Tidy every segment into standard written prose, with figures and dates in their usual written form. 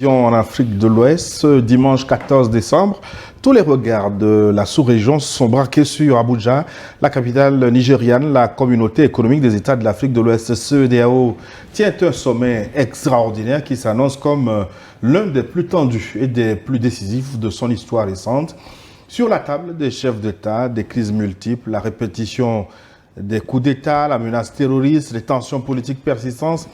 En Afrique de l'Ouest, ce dimanche 14 décembre, tous les regards de la sous-région sont braqués sur Abuja, la capitale nigériane. La communauté économique des États de l'Afrique de l'Ouest, CEDEAO, tient un sommet extraordinaire qui s'annonce comme l'un des plus tendus et des plus décisifs de son histoire récente. Sur la table des chefs d'État, des crises multiples, la répétition des coups d'État, la menace terroriste, les tensions politiques persistantes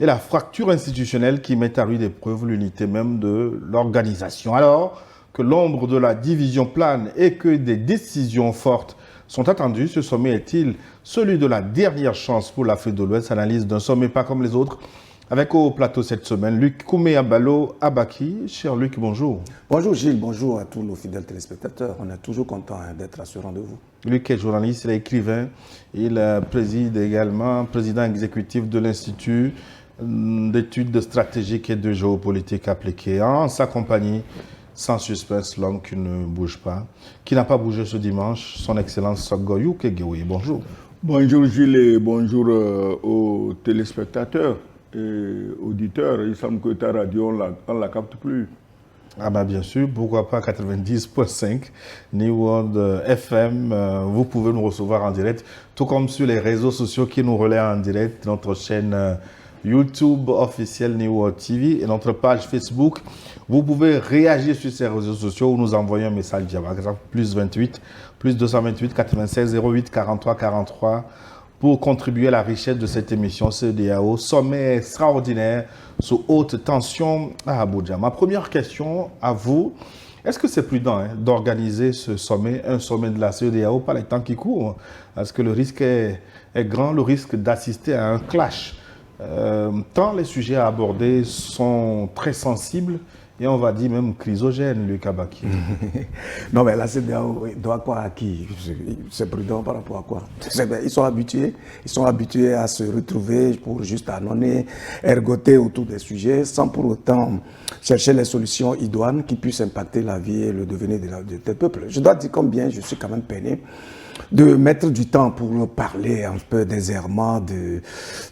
et la fracture institutionnelle qui met à rude épreuve l'unité même de l'organisation. Alors que l'ombre de la division plane et que des décisions fortes sont attendues, ce sommet est-il celui de la dernière chance pour l'Afrique de l'Ouest? Analyse d'un sommet pas comme les autres. Avec au plateau cette semaine, Luc Koumé-Abalo Abaki. Cher Luc, bonjour. Bonjour Gilles, bonjour à tous nos fidèles téléspectateurs. On est toujours content d'être à ce rendez-vous. Luc est journaliste, il est écrivain. Il préside également, président exécutif de l'Institut d'études stratégiques et de géopolitique appliquée. En sa compagnie, sans suspense, l'homme qui ne bouge pas, qui n'a pas bougé ce dimanche, son Excellence Sogoyou Kegewe. Bonjour. Bonjour Gilles et bonjour aux téléspectateurs et auditeurs. Il semble que ta radio, on ne la capte plus. Ah bah bien sûr, pourquoi pas 90.5 New World FM. Vous pouvez nous recevoir en direct, tout comme sur les réseaux sociaux qui nous relaient en direct, notre chaîne YouTube officiel New World TV et notre page Facebook. Vous pouvez réagir sur ces réseaux sociaux ou nous envoyer un message via plus 28, plus 228 96 08 43 43 pour contribuer à la richesse de cette émission CEDEAO, sommet extraordinaire sous haute tension à Abuja. Ma première question à vous, est-ce que c'est prudent d'organiser ce sommet, un sommet de la CEDEAO par les temps qui courent? Est-ce que le risque est grand, le risque d'assister à un clash? Tant les sujets à aborder sont très sensibles et on va dire même chrysogènes, Luc Abaki. Non, mais la CEDEAO doit quoi à qui? C'est prudent par rapport à quoi? Ils sont habitués à se retrouver pour juste annoncer, ergoter autour des sujets sans pour autant chercher les solutions idoines qui puissent impacter la vie et le devenir des peuples. Je dois dire combien je suis quand même peiné de mettre du temps pour parler un peu des errements, de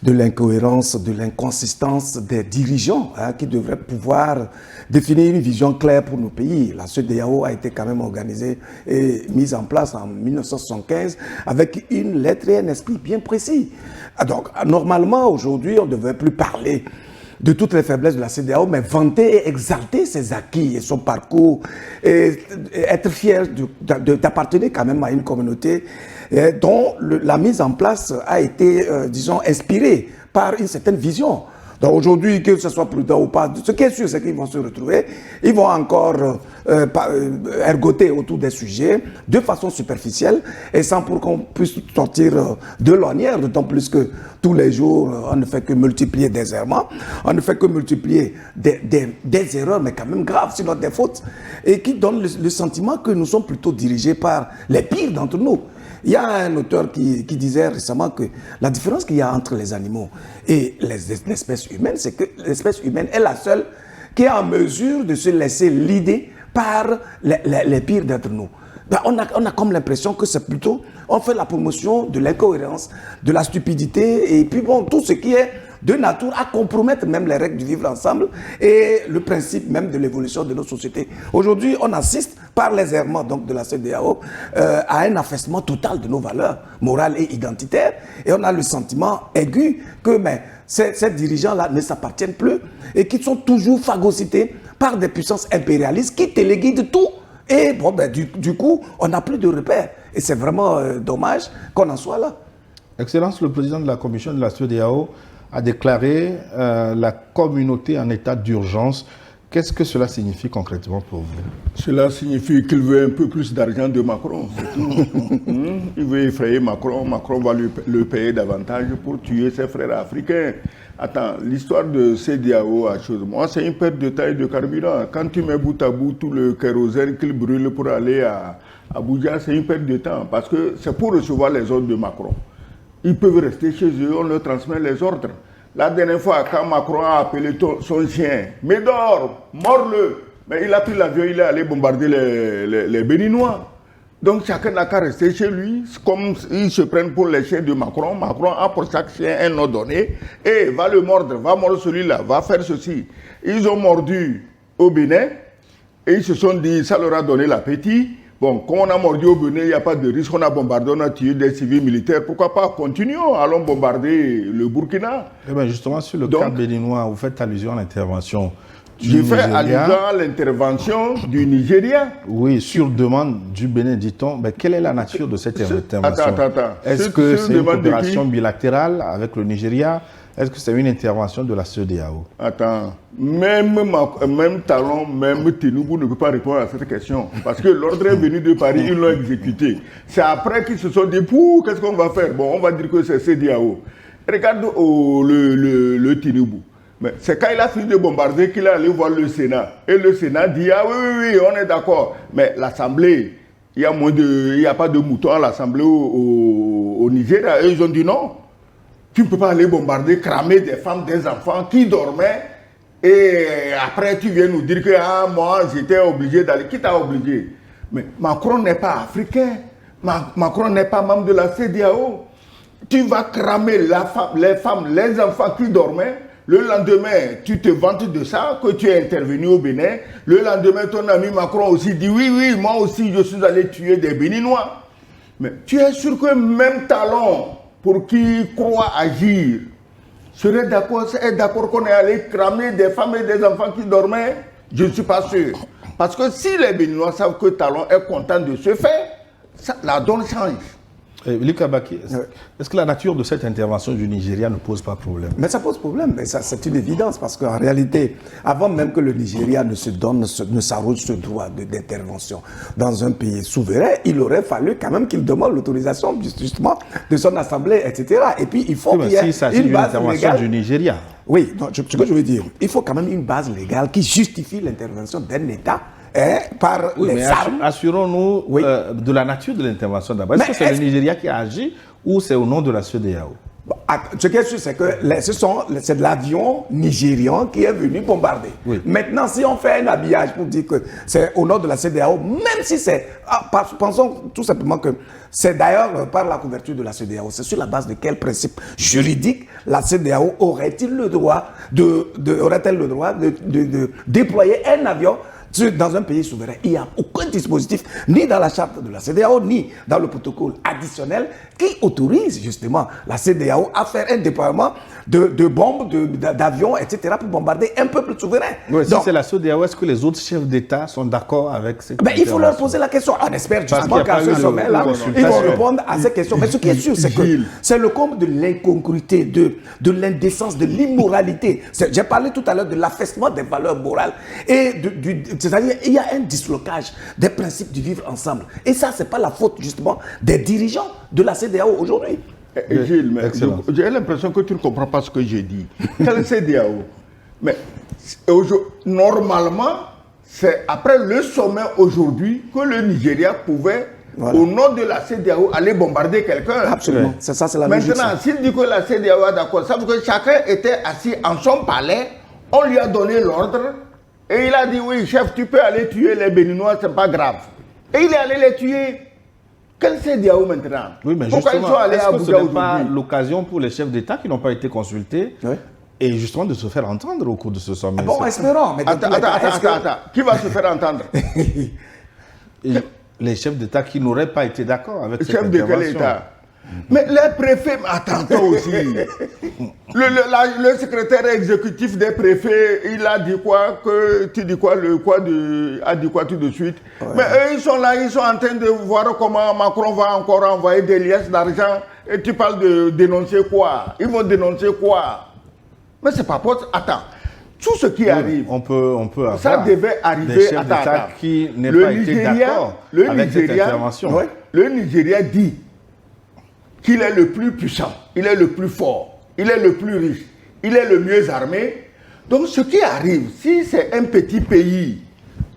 l'incohérence, de l'inconsistance des dirigeants qui devraient pouvoir définir une vision claire pour nos pays. La CEDEAO a été quand même organisée et mise en place en 1975 avec une lettre et un esprit bien précis. Donc, normalement, aujourd'hui, on ne devrait plus parler de toutes les faiblesses de la CEDEAO, mais vanter et exalter ses acquis et son parcours, et être fier d'appartenir quand même à une communauté dont la mise en place a été, disons, inspirée par une certaine vision. Donc aujourd'hui, que ce soit prudent ou pas, ce qui est sûr, c'est qu'ils vont se retrouver, ils vont encore ergoter autour des sujets de façon superficielle et sans pour qu'on puisse sortir de l'ornière, d'autant plus que tous les jours, on ne fait que multiplier des errements, on ne fait que multiplier des erreurs, mais quand même graves, sinon des fautes, et qui donnent le sentiment que nous sommes plutôt dirigés par les pires d'entre nous. Il y a un auteur qui disait récemment que la différence qu'il y a entre les animaux et l'espèce humaine, c'est que l'espèce humaine est la seule qui est en mesure de se laisser l'idée par les pires d'entre nous. Ben on a comme l'impression que c'est plutôt, on fait la promotion de l'incohérence, de la stupidité et puis bon, tout ce qui est de nature à compromettre même les règles du vivre ensemble et le principe même de l'évolution de nos sociétés. Aujourd'hui, on assiste par les errements donc, de la CEDEAO à un affaissement total de nos valeurs morales et identitaires et on a le sentiment aigu que ces dirigeants-là ne s'appartiennent plus et qu'ils sont toujours phagocytés par des puissances impérialistes qui téléguident tout. Et bon, du coup, on n'a plus de repères. Et c'est vraiment dommage qu'on en soit là. Excellence, le président de la commission de la CEDEAO a déclaré la communauté en état d'urgence. Qu'est-ce que cela signifie concrètement pour vous? Cela signifie qu'il veut un peu plus d'argent de Macron, c'est tout. Il veut effrayer Macron. Macron va le payer davantage pour tuer ses frères africains. Attends, l'histoire de CEDEAO a chose. Moi, c'est une perte de taille de carburant. Quand tu mets bout à bout tout le kérosène qu'il brûle pour aller à Abuja, c'est une perte de temps. Parce que c'est pour recevoir les ordres de Macron. Ils peuvent rester chez eux, on leur transmet les ordres. La dernière fois, quand Macron a appelé son chien, Médor, mords-le. Mais il a pris l'avion, il est allé bombarder les Béninois. Donc chacun n'a qu'à rester chez lui, comme ils se prennent pour les chiens de Macron. Macron a pour chaque chien un nom donné. Et va le mordre, va mordre celui-là, va faire ceci. Ils ont mordu au Bénin et ils se sont dit, ça leur a donné l'appétit. Bon, quand on a mordu au Bénin, il n'y a pas de risque, on a bombardé, on a tué des civils militaires. Pourquoi pas? Continuons, allons bombarder le Burkina. Eh bien, justement, sur le cas béninois, vous faites allusion à l'intervention. J'ai fait allusion à l'intervention du Nigeria. Oui, sur demande du Bénin, dit-on. Mais quelle est la nature de cette intervention? Attends. Est-ce que c'est une coopération bilatérale avec le Nigeria? Est-ce que c'est une intervention de la CEDEAO? Attends, même Talon, même Tinubu ne peut pas répondre à cette question. Parce que l'ordre est venu de Paris, ils l'ont exécuté. C'est après qu'ils se sont dit, qu'est-ce qu'on va faire? Bon, on va dire que c'est CEDEAO. Regarde le Tinubu. Mais c'est quand il a fini de bombarder qu'il est allé voir le Sénat. Et le Sénat dit, ah oui, on est d'accord. Mais l'Assemblée, il n'y a pas de moutons à l'Assemblée au Nigeria. Et ils ont dit non. Tu ne peux pas aller bombarder, cramer des femmes, des enfants qui dormaient. Et après, tu viens nous dire que moi, j'étais obligé d'aller. Qui t'a obligé? Mais Macron n'est pas africain. Macron n'est pas membre de la CEDEAO. Tu vas cramer les femmes, les enfants qui dormaient. Le lendemain, tu te vantes de ça, que tu es intervenu au Bénin. Le lendemain, ton ami Macron aussi dit, oui, moi aussi, je suis allé tuer des Béninois. Mais tu es sûr que même Talon, pour qui croit agir, serait d'accord qu'on est allé cramer des femmes et des enfants qui dormaient? Je ne suis pas sûr. Parce que si les Béninois savent que Talon est content de ce fait, la donne change. Luc Baki, est-ce que la nature de cette intervention du Nigeria ne pose pas problème? Mais ça pose problème, mais c'est une évidence, parce qu'en réalité, avant même que le Nigeria ne s'arroge ce droit d'intervention dans un pays souverain, il aurait fallu quand même qu'il demande l'autorisation justement de son assemblée, etc. Et puis il faut qu'il y ait une base légale du Nigeria. Oui, ce que je veux dire, il faut quand même une base légale qui justifie l'intervention d'un État par les armes. Assurons-nous de la nature de l'intervention d'abord. Est-ce que c'est le Nigeria qui a agi ou c'est au nom de la CEDEAO? Ce qui est sûr, c'est que c'est de l'avion nigérian qui est venu bombarder. Oui. Maintenant, si on fait un habillage pour dire que c'est au nom de la CEDEAO, même si c'est... pensons tout simplement que c'est d'ailleurs par la couverture de la CEDEAO. C'est sur la base de quel principe juridique la CEDEAO aurait-elle le droit de déployer un avion dans un pays souverain? Il n'y a aucun dispositif, ni dans la charte de la CEDEAO, ni dans le protocole additionnel qui autorise justement la CEDEAO à faire un déploiement de bombes, d'avions, etc. pour bombarder un peuple souverain. Oui, si c'est la CEDEAO, est-ce que les autres chefs d'État sont d'accord avec cette intervention? Il faut leur poser la question. On espère justement qu'à ce sommet-là, ils vont répondre à ces questions. Mais ce qui est sûr, c'est que c'est le comble de l'incongruité, de l'indécence, de l'immoralité. J'ai parlé tout à l'heure de l'affaissement des valeurs morales. C'est-à-dire, il y a un dislocage des principes du vivre ensemble. Et ça, ce n'est pas la faute justement des dirigeants de la CEDEAO aujourd'hui. Gilles, j'ai l'impression que tu ne comprends pas ce que j'ai dit. Quelle CEDEAO? Mais normalement, c'est après le sommet aujourd'hui que le Nigeria pouvait, au nom de la CEDEAO, aller bombarder quelqu'un. Absolument. C'est ça, c'est la logique. Maintenant, s'il dit que la CEDEAO est d'accord, ça veut dire que chacun était assis en son palais, on lui a donné l'ordre, et il a dit, oui, chef, tu peux aller tuer les Béninois, c'est pas grave. Et il est allé les tuer. Quel CEDEAO maintenant? Oui, mais pourquoi ils sont allés à Abuja aujourd'hui? Ce n'est pas l'occasion pour les chefs d'État qui n'ont pas été consultés et justement de se faire entendre au cours de ce sommet? Bon, espérons. Mais attends. Qui va se faire entendre? Les chefs d'État qui n'auraient pas été d'accord avec cette intervention. Chefs de quel État? Mais les préfets, attends toi aussi. Le secrétaire exécutif des préfets, il a dit quoi? Tu dis quoi? A dit quoi tout de suite? Mais eux, ils sont là, ils sont en train de voir comment Macron va encore envoyer des liasses d'argent. Et tu parles de dénoncer quoi? Ils vont dénoncer quoi? Mais c'est pas possible. Attends. Tout ce qui arrive, on peut avoir ça devait arriver. Des chefs d'État qui n'aient pas été d'accord avec cette intervention. Le Nigeria dit qu'il est le plus puissant, il est le plus fort, il est le plus riche, il est le mieux armé. Donc ce qui arrive, si c'est un petit pays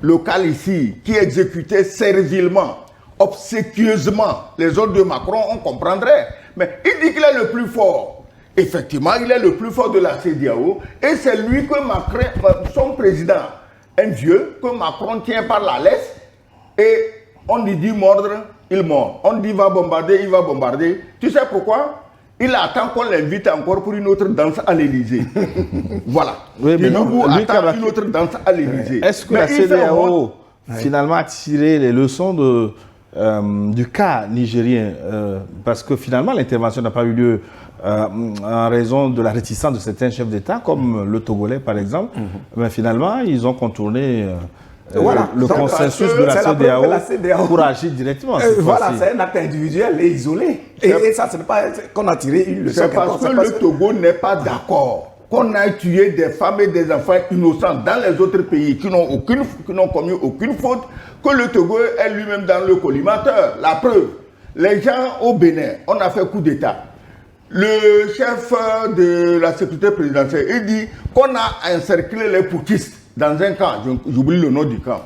local ici qui exécutait servilement, obséquieusement les ordres de Macron, on comprendrait. Mais il dit qu'il est le plus fort. Effectivement, il est le plus fort de la CEDEAO et c'est lui que Macron, son président, un vieux, que Macron tient par la laisse et on lui dit mordre. il mord. On dit va bombarder, il va bombarder. Tu sais pourquoi? Il attend qu'on l'invite encore pour une autre danse à l'Élysée. Voilà. Oui, mais Tinubu lui, attend une autre danse à l'Élysée. Est-ce que Mais la il fait CEDEAO finalement a tiré les leçons du cas nigérien parce que finalement l'intervention n'a pas eu lieu en raison de la réticence de certains chefs d'État, comme le Togolais par exemple. Mais finalement, ils ont contourné le consensus de la CEDEAO pour agir directement. Voilà, c'est un acte individuel et isolé. Et ça, ce n'est pas qu'on a tiré une leçon. C'est parce que le Togo n'est pas d'accord qu'on a tué des femmes et des enfants innocents dans les autres pays qui n'ont commis aucune faute, que le Togo est lui-même dans le collimateur. La preuve, les gens au Bénin, on a fait coup d'État. Le chef de la sécurité présidentielle, il dit qu'on a encerclé les poutistes dans un camp. J'oublie le nom du camp.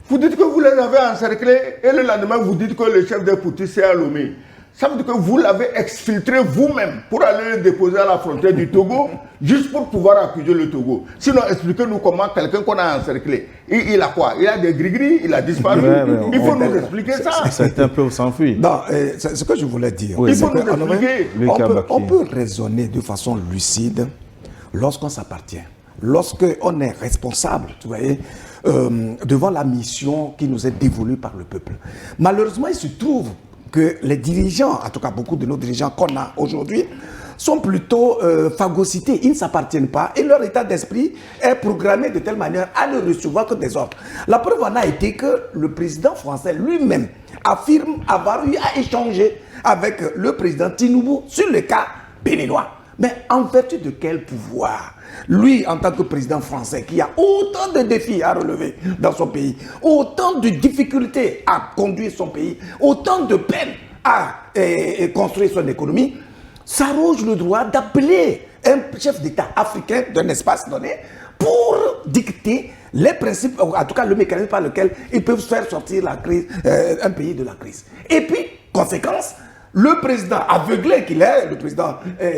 Vous dites que vous les avez encerclés et le lendemain vous dites que le chef des poutistes est à Lomé. Ça veut dire que vous l'avez exfiltré vous-même pour aller le déposer à la frontière du Togo, juste pour pouvoir accuser le Togo. Sinon, expliquez-nous comment quelqu'un qu'on a encerclé, il a quoi? Il a des gris-gris, il a disparu. Il faut nous expliquer ça. Certains peuvent s'enfuir. Non, c'est ce que je voulais dire. Il faut nous expliquer. On peut raisonner de façon lucide lorsqu'on s'appartient. Lorsqu'on est responsable, tu voyez, devant la mission qui nous est dévolue par le peuple. Malheureusement, il se trouve que les dirigeants, en tout cas beaucoup de nos dirigeants qu'on a aujourd'hui, sont plutôt phagocytés, ils ne s'appartiennent pas et leur état d'esprit est programmé de telle manière à ne recevoir que des ordres. La preuve en a été que le président français lui-même affirme avoir eu à échanger avec le président Tinubu sur le cas béninois. Mais en vertu de quel pouvoir? Lui, en tant que président français, qui a autant de défis à relever dans son pays, autant de difficultés à conduire son pays, autant de peines à construire son économie, s'arroge le droit d'appeler un chef d'État africain d'un espace donné pour dicter les principes, en tout cas le mécanisme par lequel ils peuvent faire sortir la crise, un pays de la crise. Et puis, conséquence, le président aveuglé qu'il est, le président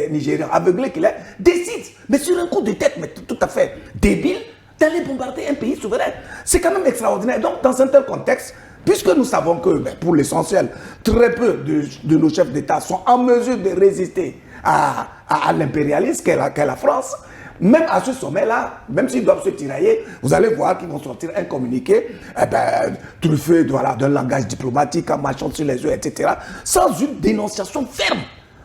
nigérien aveuglé qu'il est, décide, mais sur un coup de tête, mais tout à fait débile, d'aller bombarder un pays souverain. C'est quand même extraordinaire. Donc, dans un tel contexte, puisque nous savons que, pour l'essentiel, très peu de nos chefs d'État sont en mesure de résister à l'impérialisme qu'est la France, même à ce sommet-là, même s'ils doivent se tirailler, vous allez voir qu'ils vont sortir un communiqué truffé d'un langage diplomatique, en marchant sur les œufs, etc., sans une dénonciation ferme.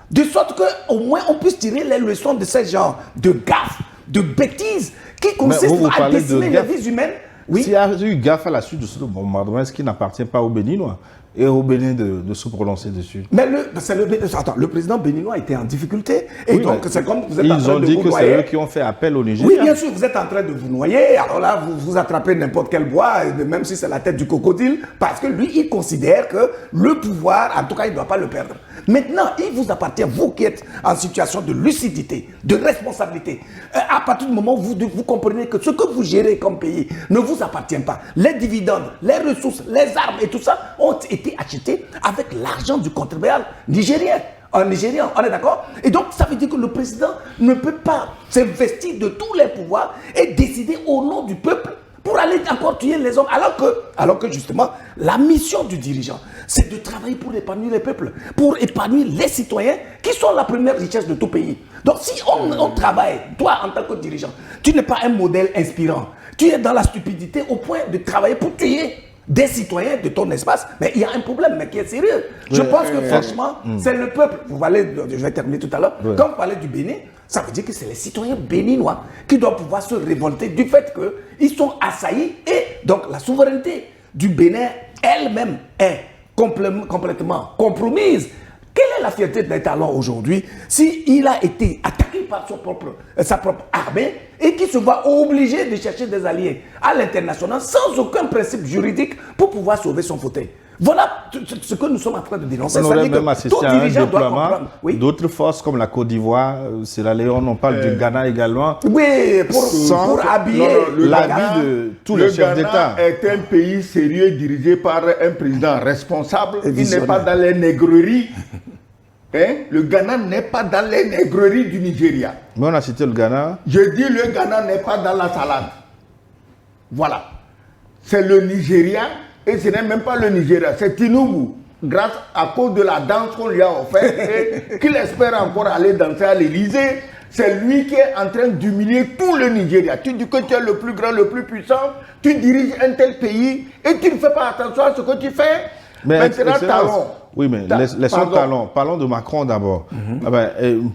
De sorte qu'au moins on puisse tirer les leçons de ce genre de gaffes, de bêtises, qui consistent à décimer les vies humaines. Oui. S'il y a eu gaffe à la suite de ce bombardement, ce qui n'appartient pas aux Béninois et aux Bénins de se prononcer dessus. Mais le président béninois était en difficulté. Et oui, donc, c'est comme vous êtes en train de vous noyer. Ils ont dit que c'est eux qui ont fait appel au Nigeria. Oui, bien sûr, vous êtes en train de vous noyer. Alors là, vous attrapez n'importe quel bois, même si c'est la tête du crocodile, parce que lui, il considère que le pouvoir, en tout cas, il ne doit pas le perdre. Maintenant, il vous appartient, vous qui êtes en situation de lucidité, de responsabilité. À partir du moment où vous comprenez que ce que vous gérez comme pays ne vous appartient pas, les dividendes, les ressources, les armes et tout ça ont été achetés avec l'argent du contribuable nigérien. En Nigérien, on est d'accord? Et donc, ça veut dire que le président ne peut pas s'investir de tous les pouvoirs et décider au nom du peuple pour aller encore tuer les hommes. Alors que justement, la mission du dirigeant, c'est de travailler pour épanouir les peuples, pour épanouir les citoyens qui sont la première richesse de tout pays. Donc, si on travaille, toi en tant que dirigeant, tu n'es pas un modèle inspirant. Tu es dans la stupidité au point de travailler pour tuer des citoyens de ton espace, mais il y a un problème, mais qui est sérieux. Je pense que franchement, c'est le peuple. Je vais terminer tout à l'heure. Quand vous parlez du Bénin, ça veut dire que c'est les citoyens béninois qui doivent pouvoir se révolter du fait qu'ils sont assaillis et donc la souveraineté du Bénin elle-même est complètement compromise. Quelle est la fierté d'un talent aujourd'hui s'il a été attaqué par sa propre armée et qui se voit obligé de chercher des alliés à l'international sans aucun principe juridique pour pouvoir sauver son fauteuil? Voilà ce que nous sommes en train de dénoncer. On aurait même assisté à un déploiement d'autres forces comme la Côte d'Ivoire, Sierra Leone, on parle du Ghana également. Oui, pour habiller l'habit de tous les chefs d'État. Le Ghana est un pays sérieux dirigé par un président responsable. Il n'est pas dans les nègreries. Le Ghana n'est pas dans les nègreries du Nigeria. Mais on a cité le Ghana. Je dis le Ghana n'est pas dans la salade. Voilà. C'est le Nigeria. Et ce n'est même pas le Nigeria, c'est Tinubu grâce à cause de la danse qu'on lui a offerte et qu'il espère encore aller danser à l'Élysée. C'est lui qui est en train d'humilier tout le Nigeria. Tu dis que tu es le plus grand, le plus puissant, tu diriges un tel pays et tu ne fais pas attention à ce que tu fais. Mais maintenant, Talon. Oui, mais laissons Talon. Parlons de Macron d'abord.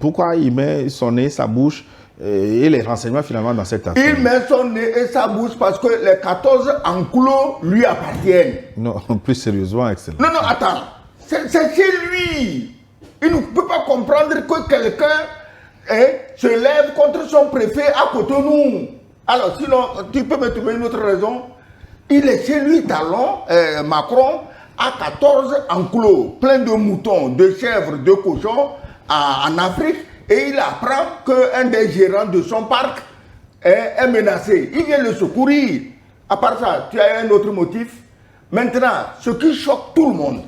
Pourquoi il met son nez, sa bouche et les renseignements finalement dans cette affaire? Il met son nez et sa bouche parce que les 14 enclos lui appartiennent. Non, plus sérieusement, excellent. Non, attends. C'est chez lui. Il ne peut pas comprendre que quelqu'un se lève contre son préfet à Cotonou. Alors, sinon, tu peux me trouver une autre raison. Il est chez lui, Talon, Macron, à 14 enclos, plein de moutons, de chèvres, de cochons en Afrique. Et il apprend qu'un des gérants de son parc est menacé. Il vient le secourir. À part ça, tu as un autre motif. Maintenant, ce qui choque tout le monde,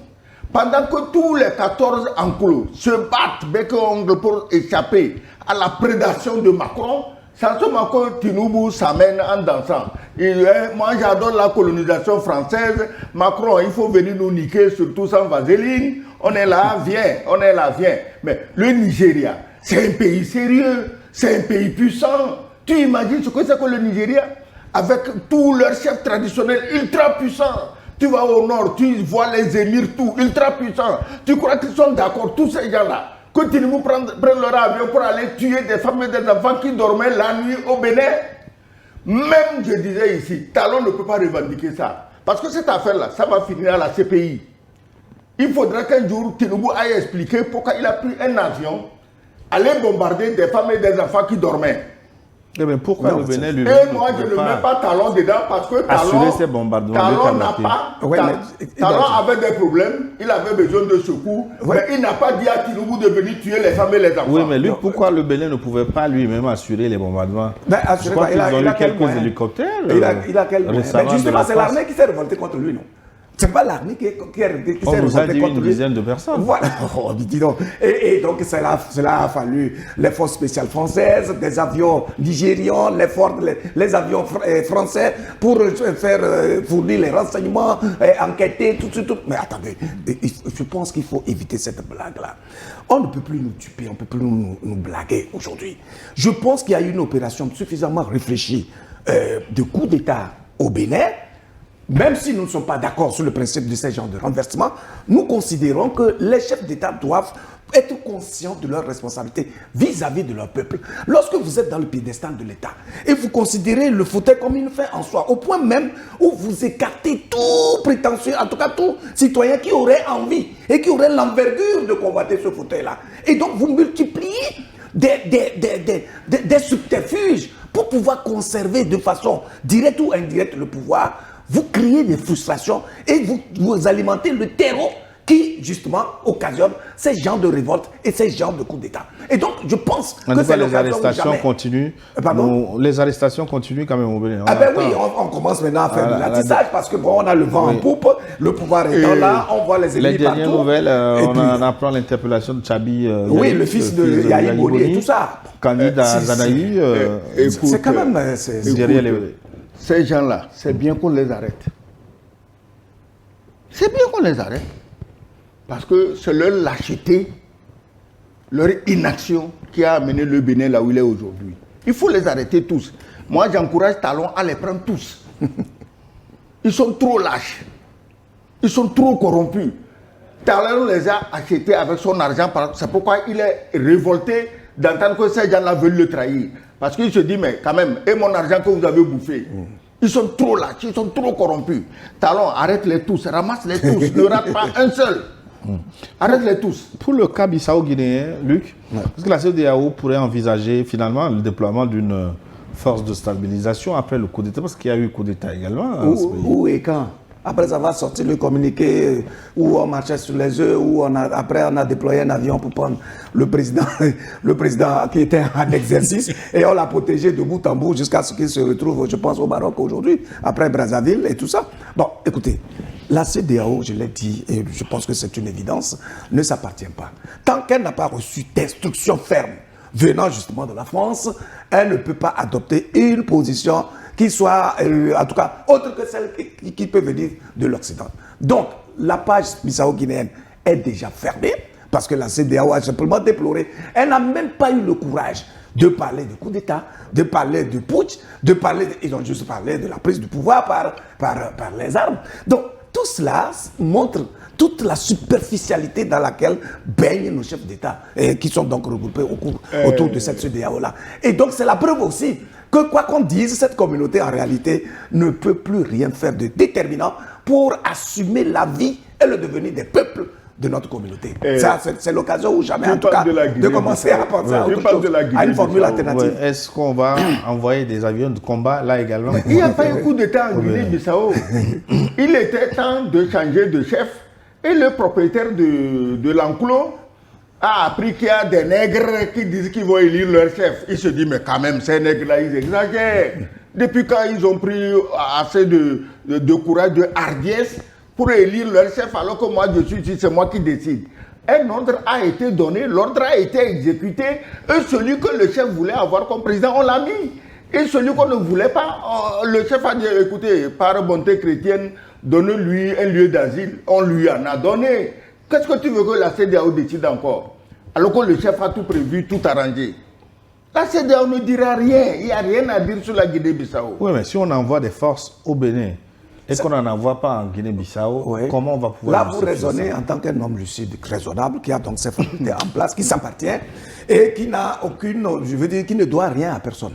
pendant que tous les 14 enclos se battent bec et ongle pour échapper à la prédation de Macron, c'est en ce moment que Tinubu s'amène en dansant. Moi, j'adore la colonisation française. Macron, il faut venir nous niquer, surtout sans vaseline. On est là, viens. On est là, viens. Mais le Nigeria, c'est un pays sérieux. C'est un pays puissant. Tu imagines ce que c'est que le Nigeria? Avec tous leurs chefs traditionnels ultra puissants. Tu vas au nord, tu vois les émirs, tout ultra puissants. Tu crois qu'ils sont d'accord, tous ces gens-là, que Tinubu prennent leur avion pour aller tuer des femmes et des enfants qui dormaient la nuit au Bénin? Même, je disais ici, Talon ne peut pas revendiquer ça. Parce que cette affaire-là, ça va finir à la CPI. Il faudra qu'un jour, Tinubu aille expliquer pourquoi il a pris un avion, aller bombarder des femmes et des enfants qui dormaient. Mais pourquoi le Bénin lui Et moi, je ne mets pas Talon dedans parce que Talon n'a pas. Talon avait des problèmes, il avait besoin de secours, mais il n'a pas dit à Tinubu de venir tuer les femmes et les enfants. Oui, mais lui, pourquoi le Bénin ne pouvait pas lui-même assurer les bombardements? Je crois qu'ils ont eu quelques hélicoptères. Il a quel moyen? Justement, c'est l'armée qui s'est révoltée contre lui, non? C'est pas l'armée qui s'est révoltée contre lui. Une dizaine de personnes. Voilà. Dis donc. Et donc, cela a fallu les forces spéciales françaises, des avions nigérians, les avions français pour faire fournir les renseignements, enquêter, tout. Mais attendez, je pense qu'il faut éviter cette blague-là. On ne peut plus nous duper, on ne peut plus nous blaguer aujourd'hui. Je pense qu'il y a eu une opération suffisamment réfléchie de coup d'État au Bénin. Même si nous ne sommes pas d'accord sur le principe de ces genres de renversement, nous considérons que les chefs d'État doivent être conscients de leurs responsabilités vis-à-vis de leur peuple. Lorsque vous êtes dans le piédestal de l'État et vous considérez le fauteuil comme une fin en soi, au point même où vous écartez tout prétentieux, en tout cas tout citoyen qui aurait envie et qui aurait l'envergure de convoiter ce fauteuil-là. Et donc vous multipliez des subterfuges pour pouvoir conserver de façon directe ou indirecte le pouvoir. Vous créez des frustrations et vous alimentez le terreau qui, justement, occasionne ces genres de révoltes et ces genres de coups d'État. Et donc, je pense que c'est les arrestations continuent. Les arrestations continuent quand même au Bénin. Ah ben oui, on commence maintenant à faire de l'atissage parce que bon, on a le vent en poupe, le pouvoir étant là, on voit les ennemis partout. Les dernières nouvelles, on apprend l'interpellation de Tchabi. Oui, le fils de Yahi Boni et tout ça. Candidat Zanaï. C'est quand même... Ces gens-là, c'est bien qu'on les arrête. C'est bien qu'on les arrête. Parce que c'est leur lâcheté, leur inaction qui a amené le Bénin là où il est aujourd'hui. Il faut les arrêter tous. Moi, j'encourage Talon à les prendre tous. Ils sont trop lâches. Ils sont trop corrompus. Talon les a achetés avec son argent. C'est pourquoi il est révolté d'entendre que ces gens-là veulent le trahir. Parce qu'il se dit, mais quand même, et mon argent que vous avez bouffé, ils sont trop lâches, ils sont trop corrompus. Talon, arrête-les tous, ramasse-les tous, ne rate pas un seul. Arrête-les tous. Pour le cas Bissau-Guinéen, Luc, est-ce que la CEDEAO pourrait envisager finalement le déploiement d'une force de stabilisation après le coup d'État? Parce qu'il y a eu coup d'État également. Où et quand? Après avoir sorti le communiqué où on marchait sur les œufs, après on a déployé un avion pour prendre le président qui était en exercice et on l'a protégé de bout en bout jusqu'à ce qu'il se retrouve, je pense, au Maroc aujourd'hui, après Brazzaville et tout ça. Bon, écoutez, la CEDEAO, je l'ai dit, et je pense que c'est une évidence, ne s'appartient pas. Tant qu'elle n'a pas reçu d'instructions fermes venant justement de la France, elle ne peut pas adopter une position qui soit, en tout cas, autre que celle qui peut venir de l'Occident. Donc, la page bissau-guinéenne est déjà fermée, parce que la CEDEAO a simplement déploré. Elle n'a même pas eu le courage de parler de coup d'État, de parler de putsch, ils ont juste parlé de la prise du pouvoir par les armes. Donc, tout cela montre toute la superficialité dans laquelle baignent nos chefs d'État, qui sont donc regroupés autour de cette CEDEAO-là. Et donc, c'est la preuve aussi que, quoi qu'on dise, cette communauté, en réalité, ne peut plus rien faire de déterminant pour assumer la vie et le devenir des peuples de notre communauté. Ça, c'est l'occasion ou jamais, en tout cas, de commencer à penser à autre chose, à une formule alternative. Ouais. Est-ce qu'on va envoyer des avions de combat là également? Il n'y a pas eu coup d'État en Guinée-Bissau. Il était temps de changer de chef. Et le propriétaire de l'enclos a appris qu'il y a des nègres qui disent qu'ils vont élire leur chef. Il se dit, mais quand même, ces nègres-là, ils exagèrent. Depuis quand ils ont pris assez de courage, de hardiesse pour élire leur chef, alors que moi, je suis ici, c'est moi qui décide. Un ordre a été donné, l'ordre a été exécuté, et celui que le chef voulait avoir comme président, on l'a mis. Et celui qu'on ne voulait pas, le chef a dit, écoutez, par bonté chrétienne, donne-lui un lieu d'asile. On lui en a donné. Qu'est-ce que tu veux que la CEDEAO décide encore? Alors que le chef a tout prévu, tout arrangé. La CEDEAO ne dira rien. Il n'y a rien à dire sur la Guinée-Bissau. Oui, mais si on envoie des forces au Bénin et qu'on n'en envoie pas en Guinée-Bissau, comment on va pouvoir... Là, vous raisonnez en tant qu'un homme lucide, raisonnable, qui a donc ses facultés en place, qui s'appartient et qui n'a aucune... Je veux dire, qui ne doit rien à personne.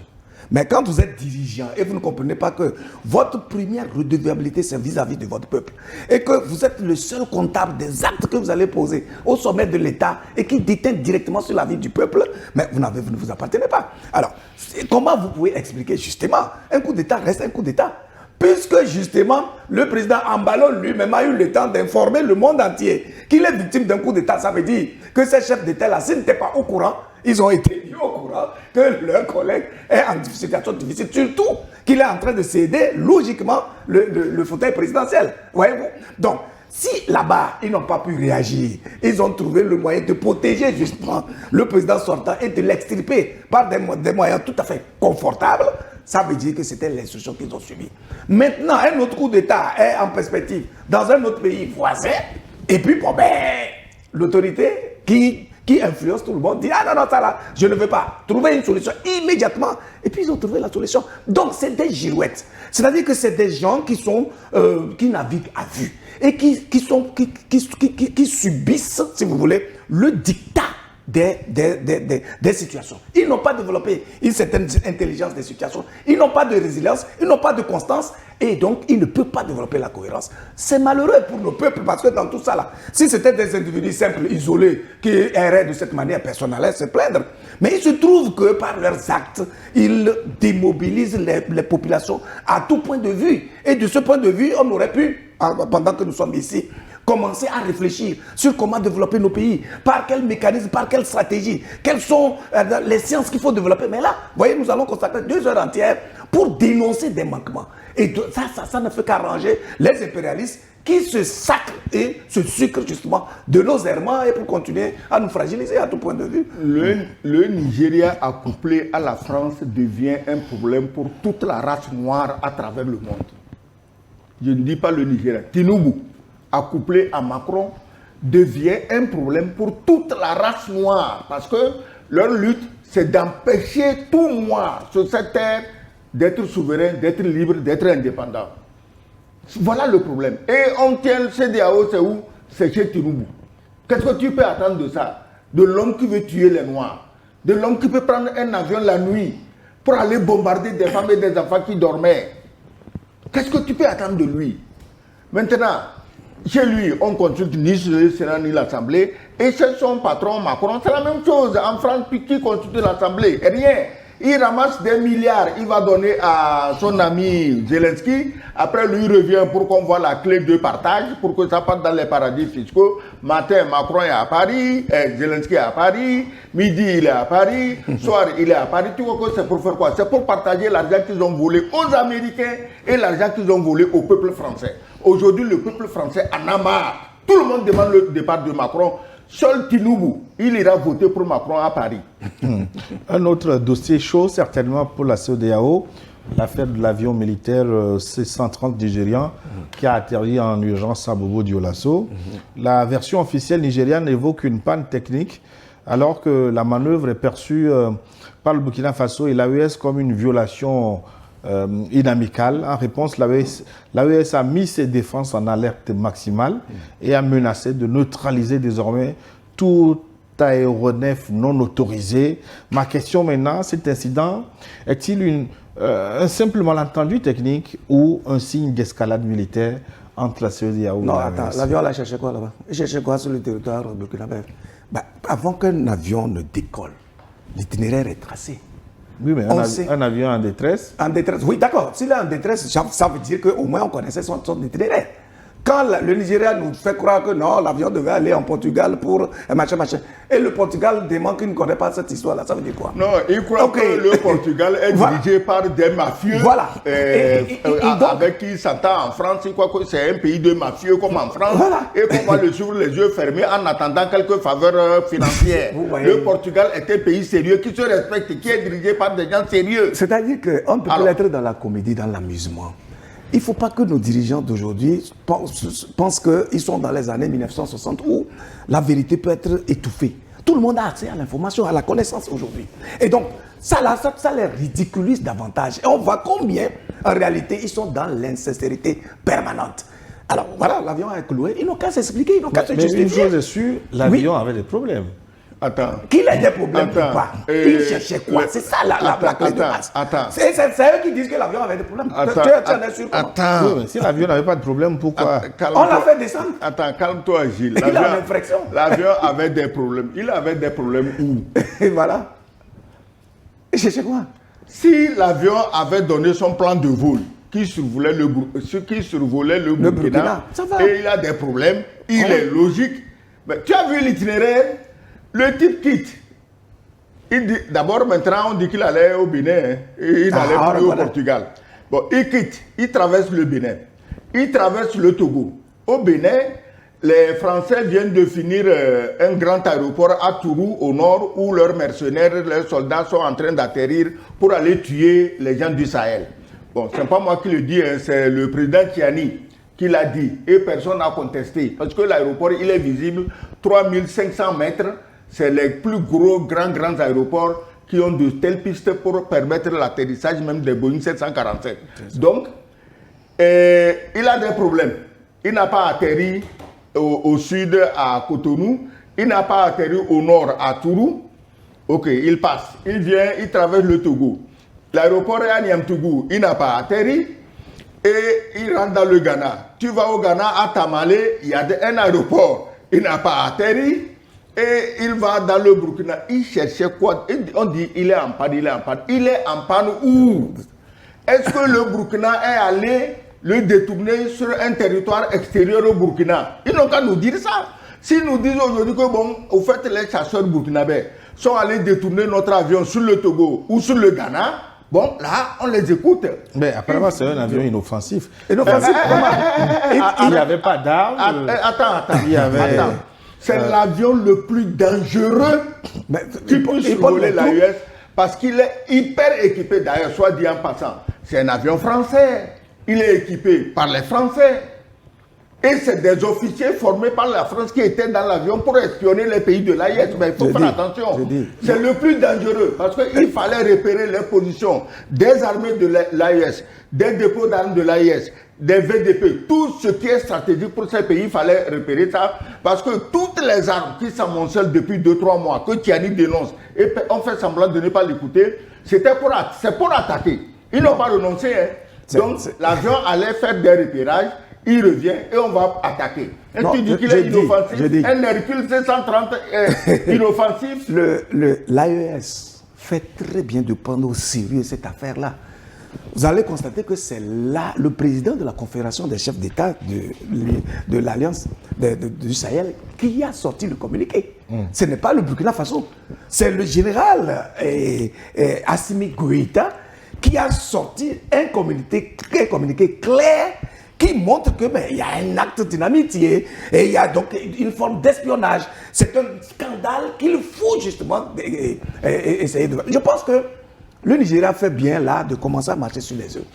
Mais quand vous êtes dirigeant et vous ne comprenez pas que votre première redevabilité, c'est vis-à-vis de votre peuple, et que vous êtes le seul comptable des actes que vous allez poser au sommet de l'État et qui déteint directement sur la vie du peuple, mais vous ne vous appartenez pas. Alors, comment vous pouvez expliquer justement un coup d'État reste un coup d'État? Puisque justement, le président Ambalo lui-même a eu le temps d'informer le monde entier qu'il est victime d'un coup d'État. Ça veut dire que ces chefs d'État-là, s'ils n'étaient pas au courant, ils ont été mis au courant que leur collègue est en situation difficile. Surtout qu'il est en train de céder logiquement le fauteuil présidentiel. Voyez-vous? Donc, si là-bas, ils n'ont pas pu réagir, ils ont trouvé le moyen de protéger justement le président sortant et de l'extirper par des moyens tout à fait confortables, ça veut dire que c'était l'instruction qu'ils ont subie. Maintenant, un autre coup d'État est en perspective dans un autre pays voisin, et puis, bon, ben, l'autorité qui influence tout le monde dit, ah non, non, ça là, je ne veux pas. Trouver une solution immédiatement. Et puis, ils ont trouvé la solution. Donc, c'est des girouettes. C'est-à-dire que c'est des gens qui naviguent à vue et qui subissent, si vous voulez, le dictat des situations. Ils n'ont pas développé une certaine intelligence des situations, ils n'ont pas de résilience, ils n'ont pas de constance, et donc ils ne peuvent pas développer la cohérence. C'est malheureux pour nos peuples, parce que dans tout ça là, si c'était des individus simples, isolés, qui erraient de cette manière, personne n'allait se plaindre. Mais il se trouve que par leurs actes, ils démobilisent les populations à tout point de vue. Et de ce point de vue, on aurait pu, pendant que nous sommes ici, commencer à réfléchir sur comment développer nos pays, par quel mécanisme, par quelle stratégie, quelles sont les sciences qu'il faut développer. Mais là, vous voyez, nous allons consacrer 2 heures entières pour dénoncer des manquements. Et ça ne fait qu'arranger les impérialistes qui se sacrent et se sucrent justement de nos errements et pour continuer à nous fragiliser à tout point de vue. Le Nigeria accouplé à la France devient un problème pour toute la race noire à travers le monde. Je ne dis pas le Nigeria, Tinubu, accouplé à Macron, devient un problème pour toute la race noire. Parce que leur lutte, c'est d'empêcher tout noir sur cette terre d'être souverain, d'être libre, d'être indépendant. Voilà le problème. Et on tient le CEDEAO, c'est où? C'est chez Tinubu. Qu'est-ce que tu peux attendre de ça? De l'homme qui veut tuer les Noirs. De l'homme qui peut prendre un avion la nuit pour aller bombarder des femmes et des enfants qui dormaient. Qu'est-ce que tu peux attendre de lui? Maintenant, chez lui, on consulte ni le Sénat ni l'Assemblée. Et chez son patron Macron, c'est la même chose. En France, qui consulte l'Assemblée? Rien. Il ramasse des milliards, il va donner à son ami Zelensky. Après, lui revient pour qu'on voit la clé de partage, pour que ça parte dans les paradis fiscaux. Matin, Macron est à Paris, Zelensky est à Paris. Midi, il est à Paris. Soir, il est à Paris. Tu vois que c'est pour faire quoi? C'est pour partager l'argent qu'ils ont volé aux Américains et l'argent qu'ils ont volé au peuple français. Aujourd'hui, le peuple français en a marre. Tout le monde demande le départ de Macron. Seul Tinubu, il ira voter pour Macron à Paris. Un autre dossier chaud, certainement pour la CEDEAO. l'affaire de l'avion militaire C-130 nigérian qui a atterri en urgence à Bobo Dioulasso. La version officielle nigériane évoque une panne technique alors que la manœuvre est perçue par le Burkina Faso et l'AES comme une violation inamicale. En réponse, l'AES a mis ses défenses en alerte maximale et a menacé de neutraliser désormais tout aéronef non autorisé. Ma question maintenant, cet incident est-il un simple malentendu technique ou un signe d'escalade militaire entre la CEDEAO et Non, l'AES? attends, l'avion là cherchait quoi là-bas? Il cherchait quoi sur le territoire burkinabé? Avant qu'un avion ne décolle, l'itinéraire est tracé. Oui, mais un avion en détresse. En détresse, oui, d'accord. S'il est en détresse, ça veut dire qu'au moins on connaissait son itinéraire. Quand le Nigeria nous fait croire que non, l'avion devait aller en Portugal pour machin. Et le Portugal dément qu'il ne connaît pas cette histoire-là, ça veut dire quoi? Non, il croit que le Portugal est dirigé par des mafieux. Voilà. Avec qui il s'entend en France. Il croit que c'est un pays de mafieux comme en France. Voilà. Et qu'on va le suivre les yeux fermés en attendant quelques faveurs financières. Le Portugal est un pays sérieux qui se respecte, qui est dirigé par des gens sérieux. C'est-à-dire qu'on peut être dans la comédie, dans l'amusement. Il ne faut pas que nos dirigeants d'aujourd'hui pensent qu'ils sont dans les années 1960 où la vérité peut être étouffée. Tout le monde a accès à l'information, à la connaissance aujourd'hui. Et donc, ça les ridiculise davantage. Et on voit combien, en réalité, ils sont dans l'insincérité permanente. Alors voilà, l'avion a cloué, ils n'ont qu'à s'expliquer, ils n'ont qu'à se justifier. Mais une chose est sûre, l'avion avait des problèmes. Attends. Qu'il ait des problèmes ou pas, il cherchait quoi? C'est ça la clé de base. C'est eux qui disent que l'avion avait des problèmes. Tu en es sûr? Attends. Oui, mais si l'avion n'avait pas de problème, pourquoi? On l'a fait descendre. Attends, calme-toi, Gilles. Il a une infraction. L'avion avait des problèmes. Il avait des problèmes où? Et voilà. Il cherchait quoi? Si l'avion avait donné son plan de vol, qui survolait le Burkina, ça va. Et il a des problèmes, il est logique. Mais tu as vu l'itinéraire? Le type quitte. D'abord, maintenant, on dit qu'il allait au Bénin. Il n'allait plus au Portugal. Bon, il quitte. Il traverse le Bénin. Il traverse le Togo. Au Bénin, les Français viennent de finir un grand aéroport à Tourou, au nord, où leurs mercenaires, leurs soldats sont en train d'atterrir pour aller tuer les gens du Sahel. Bon, ce n'est pas moi qui le dis, hein, c'est le président Tiani qui l'a dit. Et personne n'a contesté. Parce que l'aéroport, il est visible 3500 mètres. C'est les plus grands aéroports qui ont de telles pistes pour permettre l'atterrissage même des Boeing 747. Donc, il a des problèmes. Il n'a pas atterri au sud à Cotonou. Il n'a pas atterri au nord à Tourou. Ok, il passe. Il vient, il traverse le Togo. L'aéroport est à Niamtougou. Il n'a pas atterri. Et il rentre dans le Ghana. Tu vas au Ghana, à Tamale, il y a un aéroport. Il n'a pas atterri. Et il va dans le Burkina, il cherchait quoi? On dit il est en panne, il est en panne. Il est en panne où? Est-ce que le Burkina est allé le détourner sur un territoire extérieur au Burkina? Ils n'ont qu'à nous dire ça. S'ils nous disent aujourd'hui que bon, au fait les chasseurs burkinabés sont allés détourner notre avion sur le Togo ou sur le Ghana, bon là on les écoute. Mais apparemment c'est un avion inoffensif. Inoffensif, il n'y avait pas d'armes. Attends. Il y avait... C'est l'avion le plus dangereux qui peut survoler l'AES parce qu'il est hyper équipé. D'ailleurs, soit dit en passant, c'est un avion français. Il est équipé par les Français. Et c'est des officiers formés par la France qui étaient dans l'avion pour espionner les pays de l'AES. Mais il faut faire attention. C'est le plus dangereux parce qu'il fallait repérer les positions des armées de l'AES, des dépôts d'armes de l'AES, des VDP, tout ce qui est stratégique pour ces pays, il fallait repérer ça, parce que toutes les armes qui s'amoncellent depuis 2-3 mois, que Tiani dénonce, et on fait semblant de ne pas l'écouter, c'est pour attaquer. Ils n'ont pas renoncé. Hein. Donc l'avion allait faire des repérages, il revient et on va attaquer. Et tu dis qu'il est inoffensif, un Hercule C-130 est inoffensif. L'AES fait très bien de prendre au sérieux cette affaire-là. Vous allez constater que c'est là le président de la Confédération des chefs d'État de l'Alliance du Sahel qui a sorti le communiqué. Ce n'est pas le Burkina Faso, c'est le général Assimi Goïta qui a sorti un communiqué clair qui montre que il y a un acte dynamite et il y a donc une forme d'espionnage. C'est un scandale qu'il faut justement essayer de... Je pense que Le Nigeria fait bien là de commencer à marcher sur les œufs.